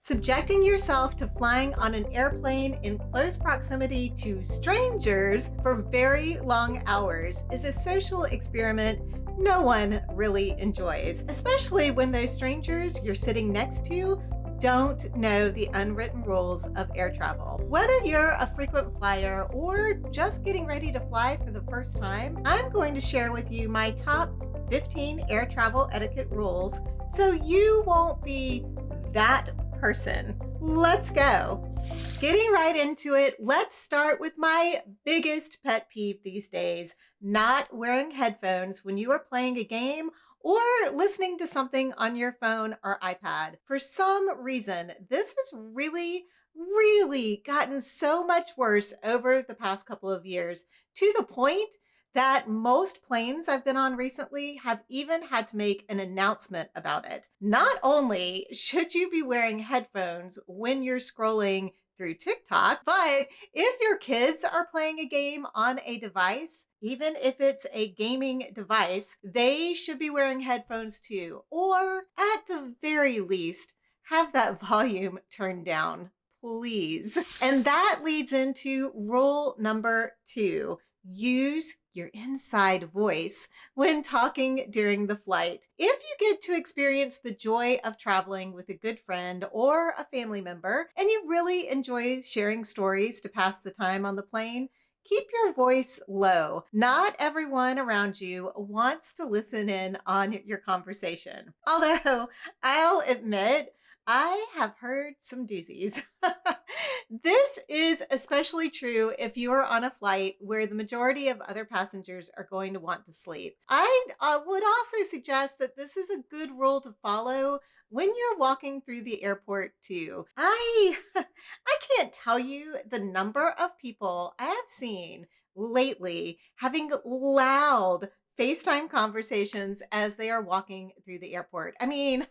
Subjecting yourself to flying on an airplane in close proximity to strangers for very long hours is a social experiment no one really enjoys, especially when those strangers you're sitting next to don't know the unwritten rules of air travel. Whether you're a frequent flyer or just getting ready to fly for the first time, I'm going to share with you my top 15 air travel etiquette rules so you won't be that person. Let's go. Getting right into it, let's start with my biggest pet peeve these days: not wearing headphones when you are playing a game or listening to something on your phone or iPad. For some reason, this has really gotten so much worse over the past couple of years, to the point that most planes I've been on recently have even had to make an announcement about it. Not only should you be wearing headphones when you're scrolling through TikTok, but if your kids are playing a game on a device, even if it's a gaming device, they should be wearing headphones too, or at the very least, have that volume turned down, please. And that leads into rule number 2. Use your inside voice when talking during the flight. If you get to experience the joy of traveling with a good friend or a family member, and you really enjoy sharing stories to pass the time on the plane, keep your voice low. Not everyone around you wants to listen in on your conversation. Although I'll admit, I have heard some doozies. This is especially true if you are on a flight where the majority of other passengers are going to want to sleep. I would also suggest that this is a good rule to follow when you're walking through the airport too. I can't tell you the number of people I have seen lately having loud FaceTime conversations as they are walking through the airport. I mean,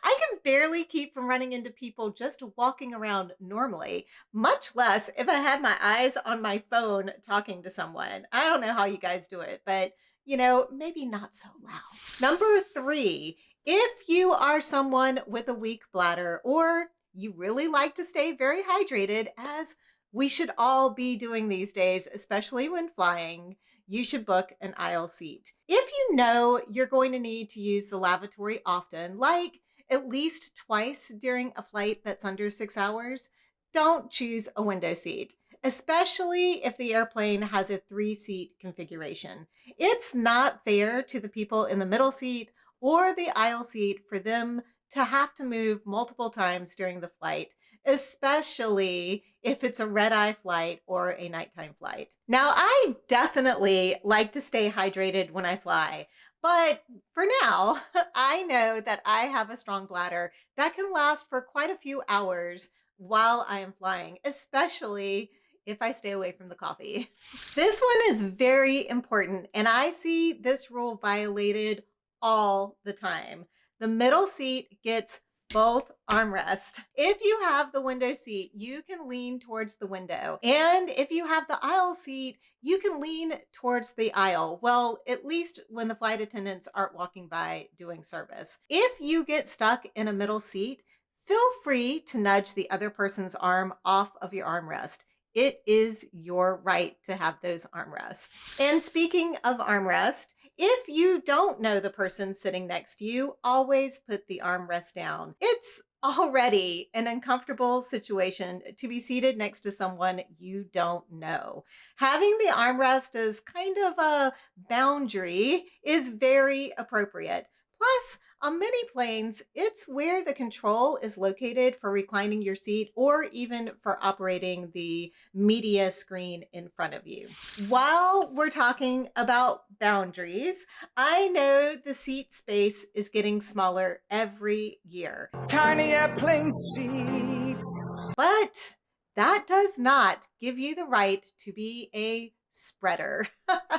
I can barely keep from running into people just walking around normally, much less if I had my eyes on my phone talking to someone. I don't know how you guys do it, but maybe not so loud. Number 3, if you are someone with a weak bladder or you really like to stay very hydrated, as we should all be doing these days, especially when flying, you should book an aisle seat. If you know you're going to need to use the lavatory often, like at least twice during a flight that's under 6 hours, don't choose a window seat, especially if the airplane has a 3-seat configuration. It's not fair to the people in the middle seat or the aisle seat for them to have to move multiple times during the flight, especially if it's a red-eye flight or a nighttime flight. Now, I definitely like to stay hydrated when I fly, but for now, I know that I have a strong bladder that can last for quite a few hours while I am flying, especially if I stay away from the coffee. This one is very important, and I see this rule violated all the time. The middle seat gets both armrests. If you have the window seat, you can lean towards the window. And if you have the aisle seat, you can lean towards the aisle. Well, at least when the flight attendants aren't walking by doing service. If you get stuck in a middle seat, feel free to nudge the other person's arm off of your armrest. It is your right to have those armrests. And speaking of armrest, if you don't know the person sitting next to you, always put the armrest down. It's already an uncomfortable situation to be seated next to someone you don't know. Having the armrest as kind of a boundary is very appropriate. Plus, on many planes, it's where the control is located for reclining your seat or even for operating the media screen in front of you. While we're talking about boundaries, I know the seat space is getting smaller every year. Tiny airplane seats. But that does not give you the right to be a spreader.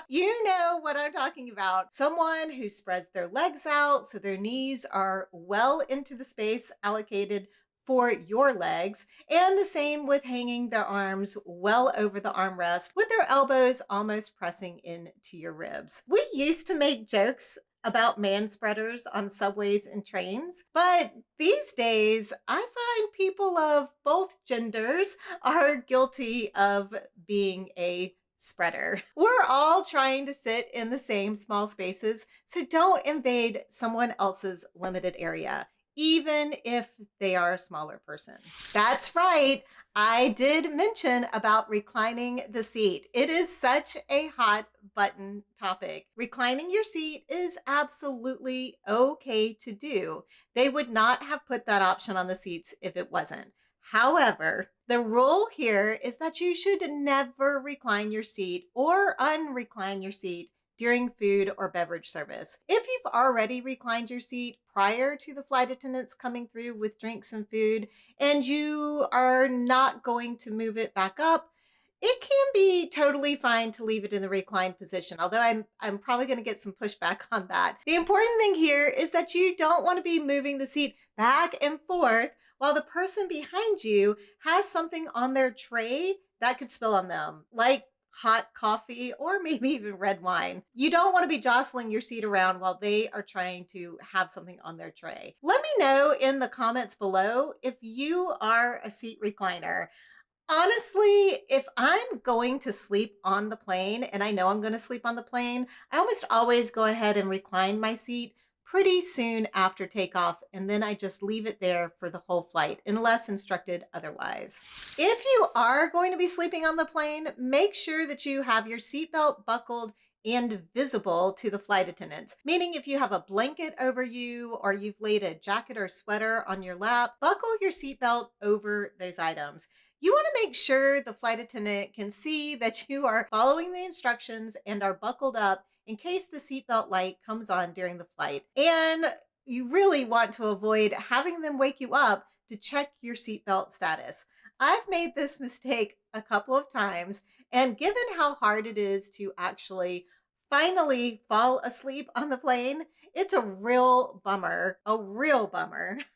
You know what I'm talking about. Someone who spreads their legs out so their knees are well into the space allocated for your legs, and the same with hanging their arms well over the armrest with their elbows almost pressing into your ribs. We used to make jokes about man spreaders on subways and trains. But these days, I find people of both genders are guilty of being a spreader. We're all trying to sit in the same small spaces, so don't invade someone else's limited area, even if they are a smaller person. That's right. I did mention about reclining the seat. It is such a hot button topic. Reclining your seat is absolutely okay to do. They would not have put that option on the seats if it wasn't. However, the rule here is that you should never recline your seat or unrecline your seat during food or beverage service. If you've already reclined your seat prior to the flight attendants coming through with drinks and food, and you are not going to move it back up, it can be totally fine to leave it in the reclined position, although I'm probably going to get some pushback on that. The important thing here is that you don't want to be moving the seat back and forth while the person behind you has something on their tray that could spill on them, like hot coffee or maybe even red wine. You don't want to be jostling your seat around while they are trying to have something on their tray. Let me know in the comments below if you are a seat recliner. Honestly, if I'm going to sleep on the plane, and I know I'm going to sleep on the plane, I almost always go ahead and recline my seat pretty soon after takeoff, and then I just leave it there for the whole flight, unless instructed otherwise. If you are going to be sleeping on the plane, make sure that you have your seatbelt buckled and visible to the flight attendants. Meaning if you have a blanket over you or you've laid a jacket or sweater on your lap, buckle your seatbelt over those items. You want to make sure the flight attendant can see that you are following the instructions and are buckled up in case the seatbelt light comes on during the flight. And you really want to avoid having them wake you up to check your seatbelt status. I've made this mistake a couple of times, and given how hard it is to actually finally fall asleep on the plane, it's a real bummer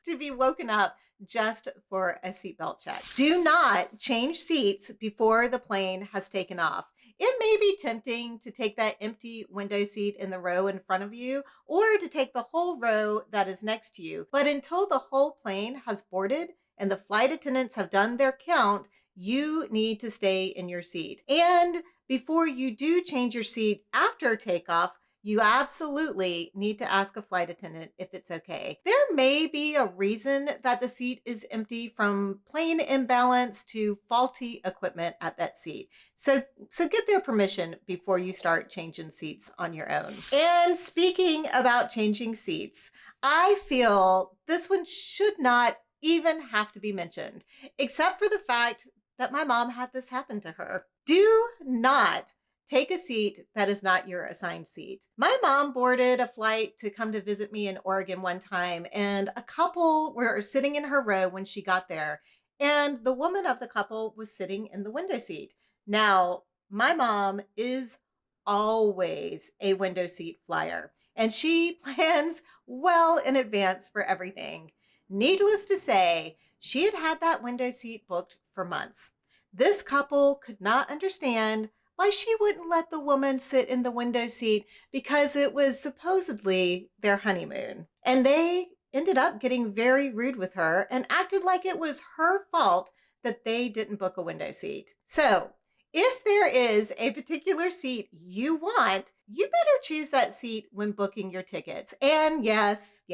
to be woken up just for a seatbelt check. Do not change seats before the plane has taken off. It may be tempting to take that empty window seat in the row in front of you or to take the whole row that is next to you. But until the whole plane has boarded and the flight attendants have done their count, you need to stay in your seat. And before you do change your seat after takeoff, you absolutely need to ask a flight attendant if it's okay. There may be a reason that the seat is empty, from plane imbalance to faulty equipment at that seat. So get their permission before you start changing seats on your own. And speaking about changing seats, I feel this one should not even have to be mentioned, except for the fact that my mom had this happen to her. Do not take a seat that is not your assigned seat. My mom boarded a flight to come to visit me in Oregon one time, and a couple were sitting in her row when she got there, and the woman of the couple was sitting in the window seat. Now, my mom is always a window seat flyer, and she plans well in advance for everything. Needless to say, she had had that window seat booked for months. This couple could not understand why she wouldn't let the woman sit in the window seat because it was supposedly their honeymoon. And they ended up getting very rude with her and acted like it was her fault that they didn't book a window seat. So, if there is a particular seat you want, you better choose that seat when booking your tickets. And yes,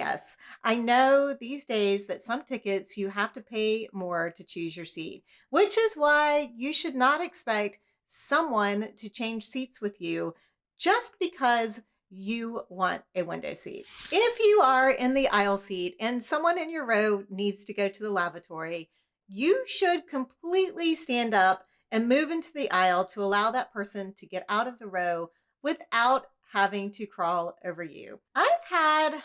I know these days that some tickets you have to pay more to choose your seat, which is why you should not expect someone to change seats with you just because you want a window seat. If you are in the aisle seat and someone in your row needs to go to the lavatory, you should completely stand up and move into the aisle to allow that person to get out of the row without having to crawl over you. I've had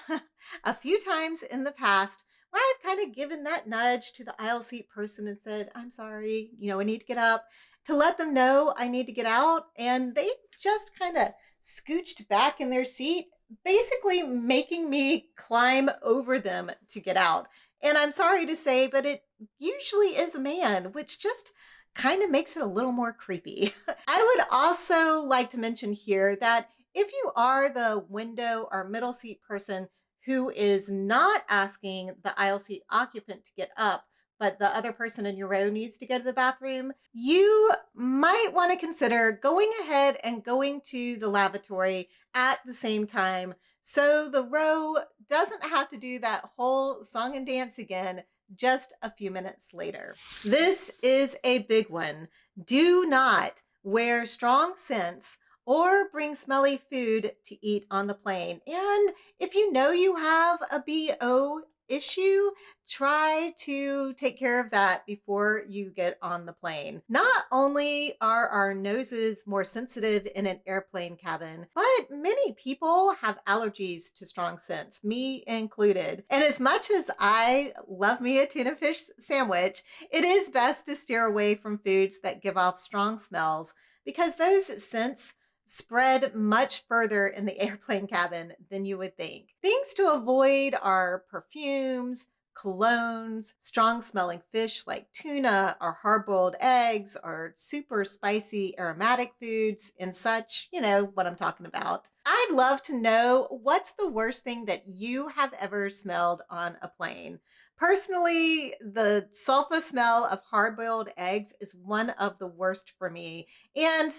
a few times in the past where I've kind of given that nudge to the aisle seat person and said, I'm sorry, I need to get up, to let them know I need to get out. And they just kind of scooched back in their seat, basically making me climb over them to get out. And I'm sorry to say, but it usually is a man, which just kind of makes it a little more creepy. I would also like to mention here that If you are the window or middle seat person who is not asking the aisle seat occupant to get up, but the other person in your row needs to go to the bathroom, you might want to consider going ahead and going to the lavatory at the same time so the row doesn't have to do that whole song and dance again just a few minutes later. This is a big one. Do not wear strong scents or bring smelly food to eat on the plane. And if you know you have a BO issue, try to take care of that before you get on the plane. Not only are our noses more sensitive in an airplane cabin, but many people have allergies to strong scents, me included. And as much as I love me a tuna fish sandwich, it is best to steer away from foods that give off strong smells because those scents spread much further in the airplane cabin than you would think. Things to avoid are perfumes, colognes, strong smelling fish like tuna or hard boiled eggs or super spicy aromatic foods and such. You know what I'm talking about. I'd love to know what's the worst thing that you have ever smelled on a plane. Personally, the sulfur smell of hard-boiled eggs is one of the worst for me. And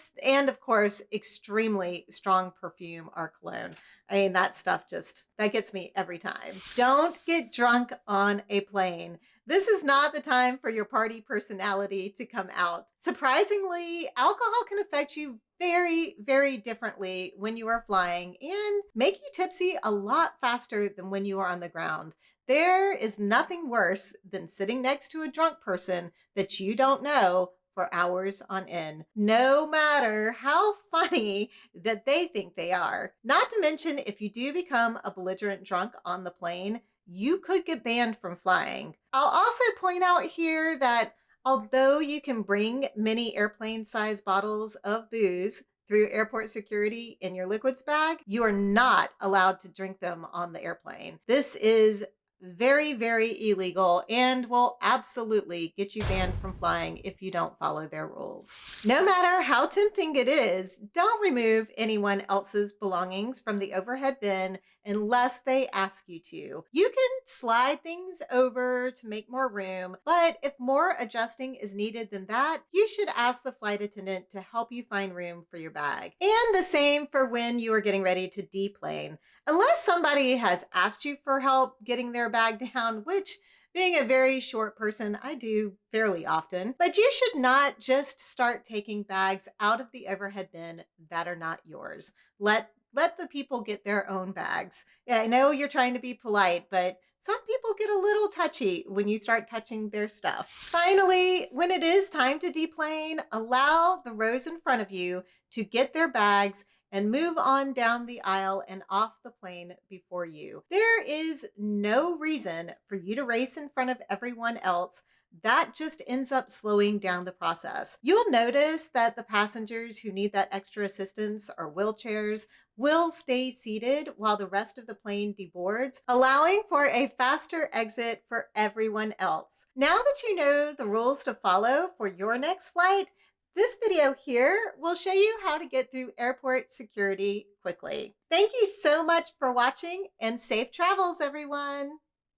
of course, extremely strong perfume or cologne. I mean, that stuff that gets me every time. Don't get drunk on a plane. This is not the time for your party personality to come out. Surprisingly, alcohol can affect you very, very differently when you are flying and make you tipsy a lot faster than when you are on the ground. There is nothing worse than sitting next to a drunk person that you don't know for hours on end, no matter how funny that they think they are. Not to mention, if you do become a belligerent drunk on the plane, you could get banned from flying. I'll also point out here that although you can bring many airplane-sized bottles of booze through airport security in your liquids bag, you are not allowed to drink them on the airplane. This is very, very illegal and will absolutely get you banned from flying if you don't follow their rules. No matter how tempting it is, don't remove anyone else's belongings from the overhead bin unless they ask you to. You can slide things over to make more room, but if more adjusting is needed than that, you should ask the flight attendant to help you find room for your bag. And the same for when you are getting ready to deplane. Unless somebody has asked you for help getting their bag down, which being a very short person, I do fairly often, but you should not just start taking bags out of the overhead bin that are not yours. Let the people get their own bags. Yeah, I know you're trying to be polite, but some people get a little touchy when you start touching their stuff. Finally, when it is time to deplane, allow the rows in front of you to get their bags and move on down the aisle and off the plane before you. There is no reason for you to race in front of everyone else. That just ends up slowing down the process. You'll notice that the passengers who need that extra assistance or wheelchairs will stay seated while the rest of the plane deboards, allowing for a faster exit for everyone else. Now that you know the rules to follow for your next flight, this video here will show you how to get through airport security quickly. Thank you so much for watching and safe travels, everyone.